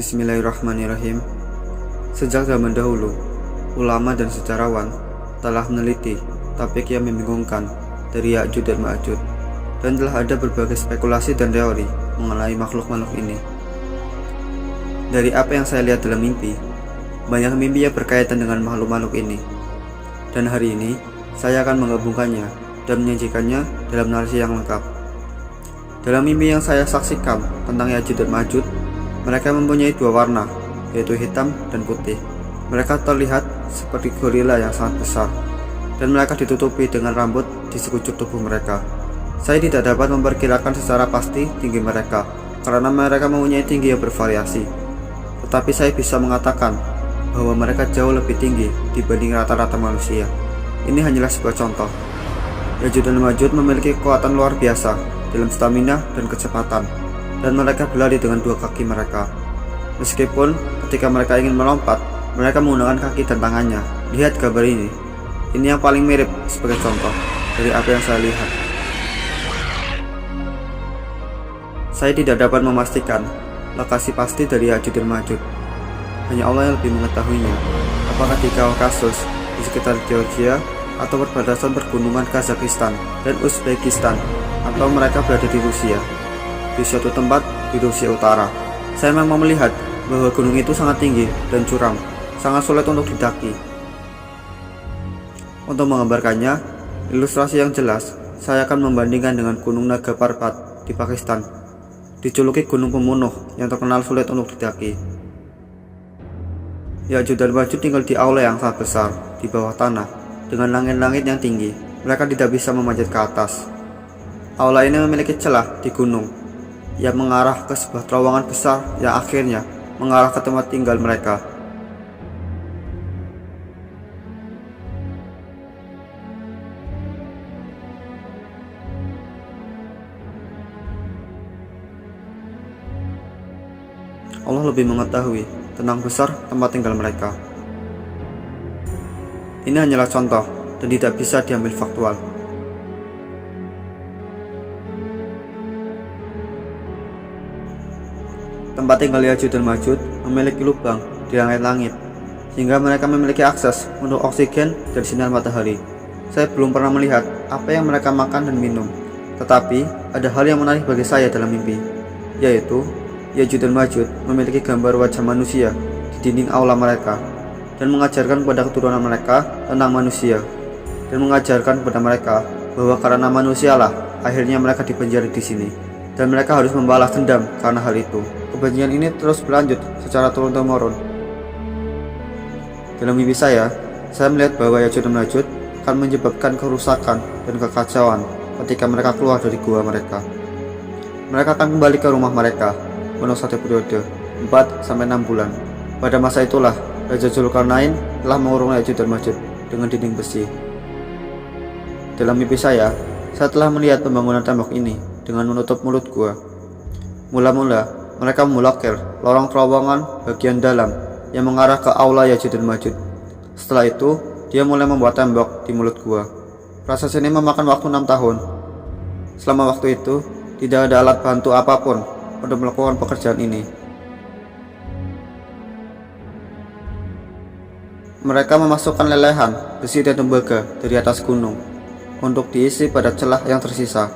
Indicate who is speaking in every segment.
Speaker 1: Bismillahirrahmanirrahim. Sejak zaman dahulu, ulama dan sejarawan telah meneliti topik yang membingungkan dari Ya'juj dan Ma'juj, dan telah ada berbagai spekulasi dan teori mengenai makhluk-makhluk ini. Dari apa yang saya lihat dalam mimpi, banyak mimpi yang berkaitan dengan makhluk-makhluk ini. Dan hari ini, saya akan menggabungkannya dan menyajikannya dalam narasi yang lengkap. Dalam mimpi yang saya saksikan tentang Ya'juj dan Ma'juj, mereka mempunyai dua warna, yaitu hitam dan putih. Mereka terlihat seperti gorila yang sangat besar, dan mereka ditutupi dengan rambut di sekujur tubuh mereka. Saya tidak dapat memperkirakan secara pasti tinggi mereka, karena mereka mempunyai tinggi yang bervariasi. Tetapi saya bisa mengatakan bahwa mereka jauh lebih tinggi dibanding rata-rata manusia. Ini hanyalah sebuah contoh. Ya'juj dan Ma'juj memiliki kekuatan luar biasa dalam stamina dan kecepatan, dan mereka berlari dengan dua kaki mereka. Meskipun ketika mereka ingin melompat, mereka menggunakan kaki dan tangannya. Lihat gambar ini. Ini yang paling mirip sebagai contoh dari apa yang saya lihat. Saya tidak dapat memastikan lokasi pasti dari Ya'juj dan Ma'juj. Hanya Allah yang lebih mengetahuinya. Apakah di Kaukasus, di sekitar Georgia, atau perbatasan pergunungan Kazakhstan dan Uzbekistan, atau mereka berada di Rusia, di suatu tempat di Rusia Utara. Saya memang melihat bahwa gunung itu sangat tinggi dan curam, sangat sulit untuk didaki. Untuk menggambarkannya, ilustrasi yang jelas, saya akan membandingkan dengan Gunung Naga Parbat di Pakistan, dijuluki gunung pembunuh yang terkenal sulit untuk didaki. Ya'juj dan Ma'juj tinggal di aula yang sangat besar di bawah tanah dengan langit-langit yang tinggi. Mereka tidak bisa memanjat ke atas. Aula ini memiliki celah di gunung yang mengarah ke sebuah terowongan besar yang akhirnya mengarah ke tempat tinggal mereka. Allah lebih mengetahui tentang besar tempat tinggal mereka. Ini hanyalah contoh dan tidak bisa diambil faktual. Tempat tinggal Ya'juj dan Ma'juj memiliki lubang di langit-langit, sehingga mereka memiliki akses untuk oksigen dan sinar matahari. Saya belum pernah melihat apa yang mereka makan dan minum, tetapi ada hal yang menarik bagi saya dalam mimpi, yaitu Ya'juj dan Ma'juj memiliki gambar wajah manusia di dinding aula mereka, dan mengajarkan kepada keturunan mereka tentang manusia, dan mengajarkan kepada mereka bahwa karena manusialah akhirnya mereka dipenjara di sini, dan mereka harus membalas dendam karena hal itu. Kebencian ini terus berlanjut secara turun-temurun. Dalam mimpi saya melihat bahwa Ya'juj dan Ma'juj akan menyebabkan kerusakan dan kekacauan ketika mereka keluar dari gua mereka. Mereka akan kembali ke rumah mereka menurut satu periode 4-6 bulan. Pada masa itulah Raja Zulkarnain telah mengurung Ya'juj dan Ma'juj dengan dinding besi. Dalam mimpi saya telah melihat pembangunan tembok ini dengan menutup mulut gua. Mula-mula mereka memblokir lorong terowongan bagian dalam yang mengarah ke aula Ya'juj dan Ma'juj. Setelah itu, dia mulai membuat tembok di mulut gua. Proses ini memakan waktu 6 tahun. Selama waktu itu, tidak ada alat bantu apapun untuk melakukan pekerjaan ini. Mereka memasukkan lelehan besi dan tembaga dari atas gunung untuk diisi pada celah yang tersisa,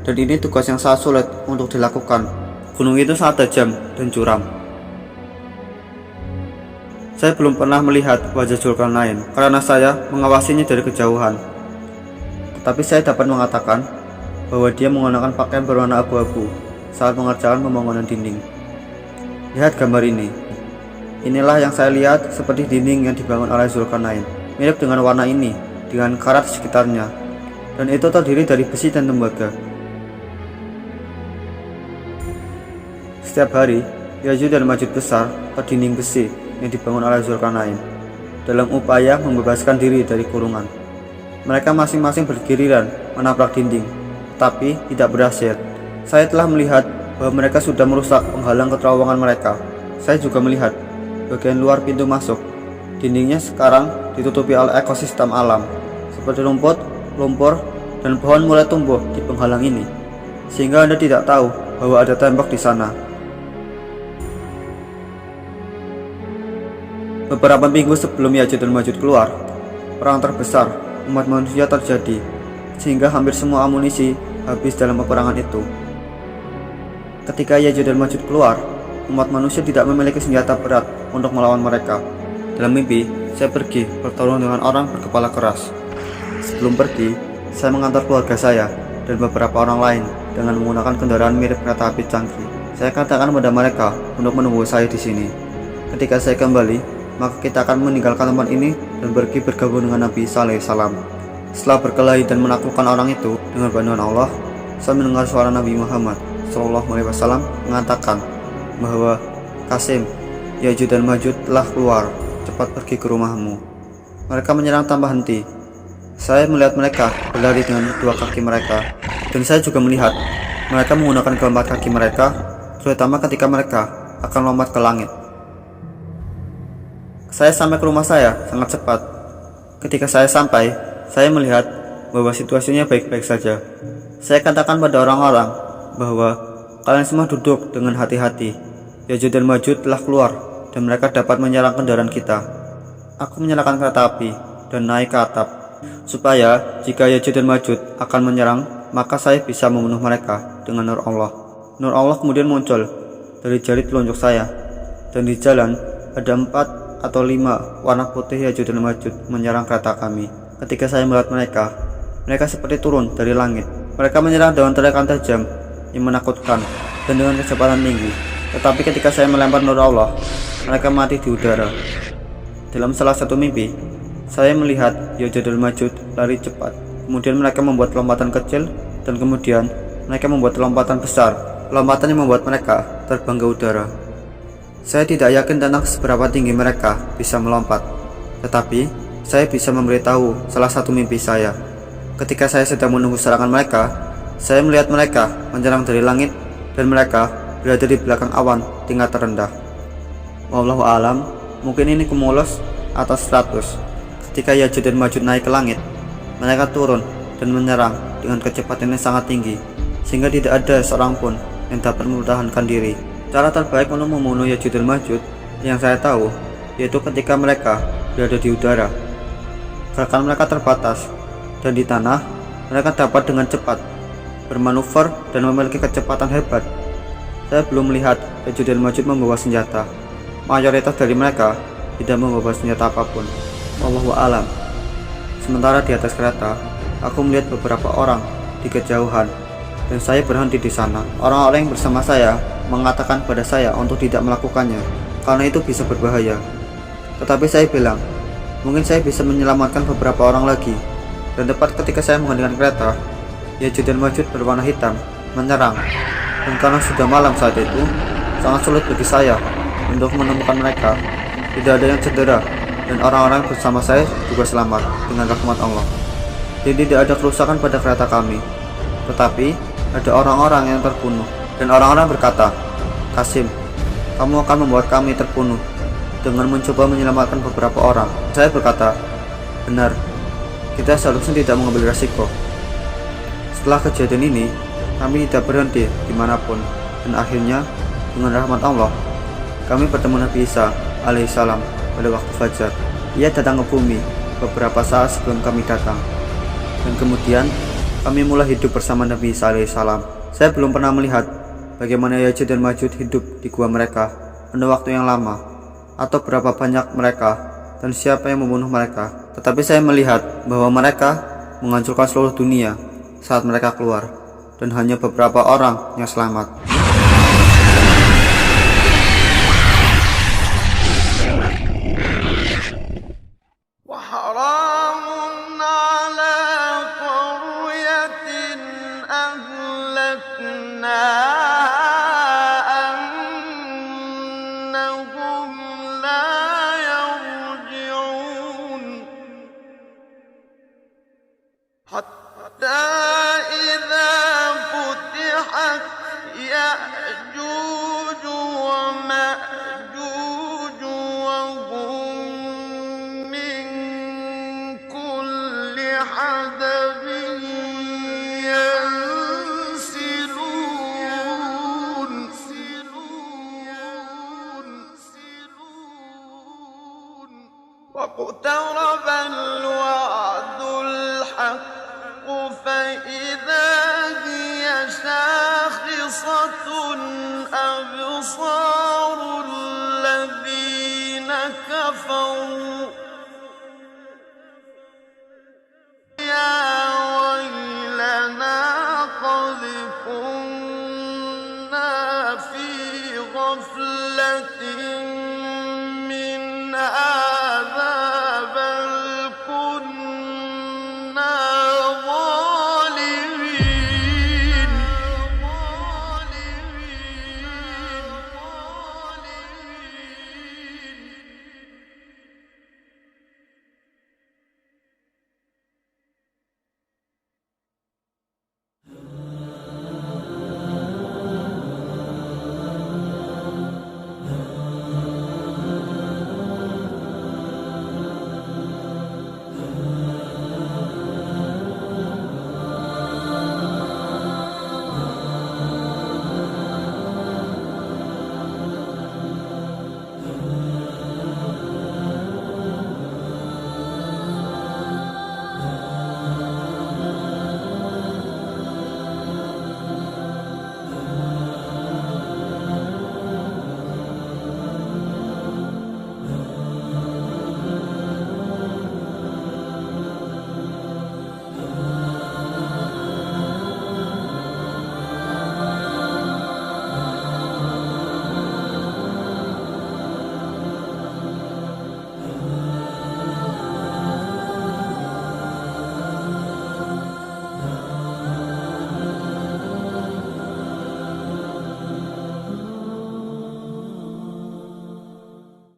Speaker 1: dan ini tugas yang sangat sulit untuk dilakukan. Gunung itu sangat tajam dan curam. Saya belum pernah melihat wajah Zulkarnain karena saya mengawasinya dari kejauhan, tetapi saya dapat mengatakan bahwa dia menggunakan pakaian berwarna abu-abu saat mengerjakan pembangunan dinding. Lihat gambar ini. Inilah yang saya lihat seperti dinding yang dibangun oleh Zulkarnain, mirip dengan warna ini, dengan karat di sekitarnya, dan itu terdiri dari besi dan tembaga. Setiap hari, Ya'juj dan Ma'juj besar ke dinding besi yang dibangun oleh Zulkarnain dalam upaya membebaskan diri dari kurungan. Mereka masing-masing bergiliran menabrak dinding, tapi tidak berhasil. Saya telah melihat bahwa mereka sudah merusak penghalang ke terowongan mereka. Saya juga melihat bagian luar pintu masuk. Dindingnya sekarang ditutupi oleh ekosistem alam, seperti rumput, lumpur, dan pohon mulai tumbuh di penghalang ini, sehingga Anda tidak tahu bahwa ada tembok di sana. Beberapa minggu sebelum Ya'juj dan Ma'juj keluar, perang terbesar umat manusia terjadi, sehingga hampir semua amunisi habis dalam peperangan itu. Ketika Ya'juj dan Ma'juj keluar, umat manusia tidak memiliki senjata berat untuk melawan mereka. Dalam mimpi, saya pergi bertarung dengan orang berkepala keras. Sebelum pergi, saya mengantar keluarga saya dan beberapa orang lain dengan menggunakan kendaraan mirip kereta api canggih. Saya katakan pada mereka untuk menunggu saya di sini. Ketika saya kembali, maka kita akan meninggalkan tempat ini dan pergi bergabung dengan Nabi Isa alaihissalam. Setelah berkelahi dan menaklukkan orang itu dengan bantuan Allah, saya mendengar suara Nabi Muhammad SAW mengatakan bahwa Qasim, Ya'juj dan Ma'juj telah keluar, cepat pergi ke rumahmu. Mereka menyerang tanpa henti. Saya melihat mereka berlari dengan dua kaki mereka, dan saya juga melihat mereka menggunakan keempat kaki mereka, terutama ketika mereka akan lompat ke langit. Saya sampai ke rumah saya sangat cepat. Ketika saya sampai, saya melihat bahwa situasinya baik-baik saja. Saya katakan pada orang-orang bahwa kalian semua duduk dengan hati-hati. Ya'juj dan Ma'juj telah keluar dan mereka dapat menyerang kendaraan kita. Aku menyalakan kereta api dan naik ke atap, supaya jika Ya'juj dan Ma'juj akan menyerang, maka saya bisa membunuh mereka dengan nur Allah. Nur Allah kemudian muncul dari jari telunjuk saya, dan di jalan ada 4 atau 5 warna putih Ya'juj dan Ma'juj menyerang kereta kami. Ketika saya melihat mereka, mereka seperti turun dari langit. Mereka menyerang dengan teriakan tajam yang menakutkan dan dengan kecepatan tinggi. Tetapi ketika saya melempar nur Allah, mereka mati di udara. Dalam salah satu mimpi, saya melihat Ya'juj dan Ma'juj lari cepat. Kemudian mereka membuat lompatan kecil, dan kemudian mereka membuat lompatan besar. Lompatan yang membuat mereka terbang ke udara. Saya tidak yakin tentang seberapa tinggi mereka bisa melompat, tetapi saya bisa memberitahu salah satu mimpi saya. Ketika saya sedang menunggu serangan mereka, saya melihat mereka menyerang dari langit, dan mereka berada di belakang awan tingkat terendah. Wallahu alam, mungkin ini kumulus atau 100. Ketika Ya'juj dan Ma'juj naik ke langit, mereka turun dan menyerang dengan kecepatan yang sangat tinggi, sehingga tidak ada seorang pun yang dapat mempertahankan diri. Cara terbaik untuk membunuh Ya'juj dan Ma'juj yang saya tahu, yaitu ketika mereka berada di udara. Gerakan mereka terbatas, dan di tanah mereka dapat dengan cepat bermanuver dan memiliki kecepatan hebat. Saya belum melihat Ya'juj dan Ma'juj membawa senjata. Mayoritas dari mereka tidak membawa senjata apapun. Wallahu alam. Sementara di atas kereta, aku melihat beberapa orang di kejauhan, dan saya berhenti di sana. Orang-orang yang bersama saya mengatakan pada saya untuk tidak melakukannya, karena itu bisa berbahaya. Tetapi saya bilang, mungkin saya bisa menyelamatkan beberapa orang lagi. Dan tepat ketika saya menghentikan kereta, Ya'juj dan Ma'juj berwarna hitam menyerang. Dan karena sudah malam saat itu, sangat sulit bagi saya untuk menemukan mereka. Tidak ada yang cedera, dan orang-orang bersama saya juga selamat dengan rahmat Allah. Jadi tidak ada kerusakan pada kereta kami, tetapi ada orang-orang yang terbunuh. Dan orang-orang berkata, Qasim, kamu akan membuat kami terbunuh dengan mencoba menyelamatkan beberapa orang. Saya berkata, benar, kita seharusnya tidak mengambil resiko. Setelah kejadian ini, kami tidak berhenti dimanapun, dan akhirnya dengan rahmat Allah, kami bertemu Nabi Isa alaihissalam pada waktu fajar. Ia datang ke bumi beberapa saat sebelum kami datang, dan kemudian kami mulai hidup bersama Nabi Isa alaihissalam. Saya belum pernah melihat bagaimana Ya'juj dan Ma'juj hidup di gua mereka pada waktu yang lama, atau berapa banyak mereka dan siapa yang membunuh mereka. Tetapi saya melihat bahwa mereka menghancurkan seluruh dunia saat mereka keluar, dan hanya beberapa orang yang selamat.
Speaker 2: واقترب الوعد الحق فإذا هي شاخصة أبصار الذين كفروا يا ويلنا قد كنا في غفلة من هذا